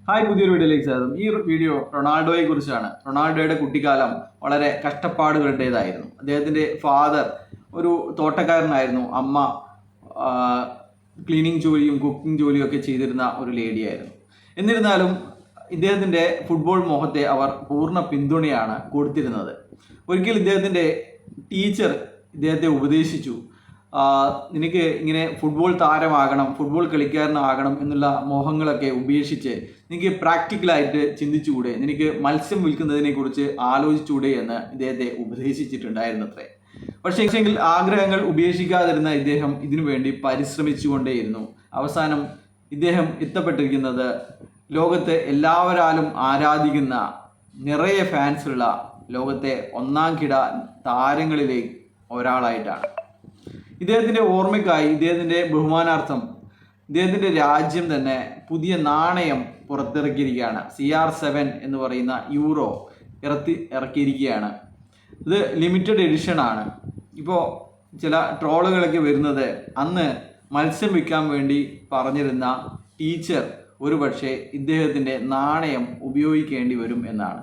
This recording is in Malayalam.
ഹായ്, പുതിയൊരു വീഡിയോയിലേക്ക് സ്വാഗതം. ഈ വീഡിയോ റൊണാൾഡോയെ കുറിച്ചാണ്. റൊണാൾഡോയുടെ കുട്ടിക്കാലം വളരെ കഷ്ടപ്പാടുകളുടേതായിരുന്നു. അദ്ദേഹത്തിൻ്റെ ഫാദർ ഒരു തോട്ടക്കാരനായിരുന്നു, അമ്മ ക്ലീനിങ് ജോലിയും കുക്കിംഗ് ജോലിയും ഒക്കെ ചെയ്തിരുന്ന ഒരു ലേഡിയായിരുന്നു. എന്നിരുന്നാലും ഇദ്ദേഹത്തിൻ്റെ ഫുട്ബോൾ മോഹത്തെ അവർ പൂർണ്ണ പിന്തുണയാണ് കൊടുത്തിരുന്നത്. ഒരിക്കൽ ഇദ്ദേഹത്തിൻ്റെ ടീച്ചർ ഇദ്ദേഹത്തെ ഉപദേശിച്ചു, നിനക്ക് ഇങ്ങനെ ഫുട്ബോൾ താരമാകണം, ഫുട്ബോൾ കളിക്കാരനാകണം എന്നുള്ള മോഹങ്ങളൊക്കെ ഉപേക്ഷിച്ച് നിനക്ക് പ്രാക്ടിക്കലായിട്ട് ചിന്തിച്ചുകൂടെ, നിനക്ക് മത്സ്യം വിൽക്കുന്നതിനെ കുറിച്ച് ആലോചിച്ചുകൂടെ എന്ന് ഇദ്ദേഹത്തെ ഉപദേശിച്ചിട്ടുണ്ടായിരുന്നത്രേ. പക്ഷേങ്കിൽ ആഗ്രഹങ്ങൾ ഉപേക്ഷിക്കാതിരുന്ന ഇദ്ദേഹം ഇതിനു വേണ്ടി പരിശ്രമിച്ചുകൊണ്ടേയിരുന്നു. അവസാനം ഇദ്ദേഹം എത്തപ്പെട്ടിരിക്കുന്നത് ലോകത്തെ എല്ലാവരാലും ആരാധിക്കുന്ന, നിറയെ ഫാൻസുള്ള ലോകത്തെ ഒന്നാം കിട താരങ്ങളിലെ ഒരാളായിട്ടാണ്. ഇദ്ദേഹത്തിൻ്റെ ഓർമ്മയ്ക്കായി, ഇദ്ദേഹത്തിൻ്റെ ബഹുമാനാർത്ഥം ഇദ്ദേഹത്തിൻ്റെ രാജ്യം തന്നെ പുതിയ നാണയം പുറത്തിറക്കിയിരിക്കുകയാണ്. CR7 എന്ന് പറയുന്ന യൂറോ ഇറക്കിയിരിക്കുകയാണ്. ഇത് ലിമിറ്റഡ് എഡിഷൻ ആണ്. ഇപ്പോൾ ചില ട്രോളുകളൊക്കെ വരുന്നത്, അന്ന് മത്സ്യം വിൽക്കാൻ വേണ്ടി പറഞ്ഞിരുന്ന ടീച്ചർ ഒരുപക്ഷെ ഇദ്ദേഹത്തിൻ്റെ നാണയം ഉപയോഗിക്കേണ്ടി വരും എന്നാണ്.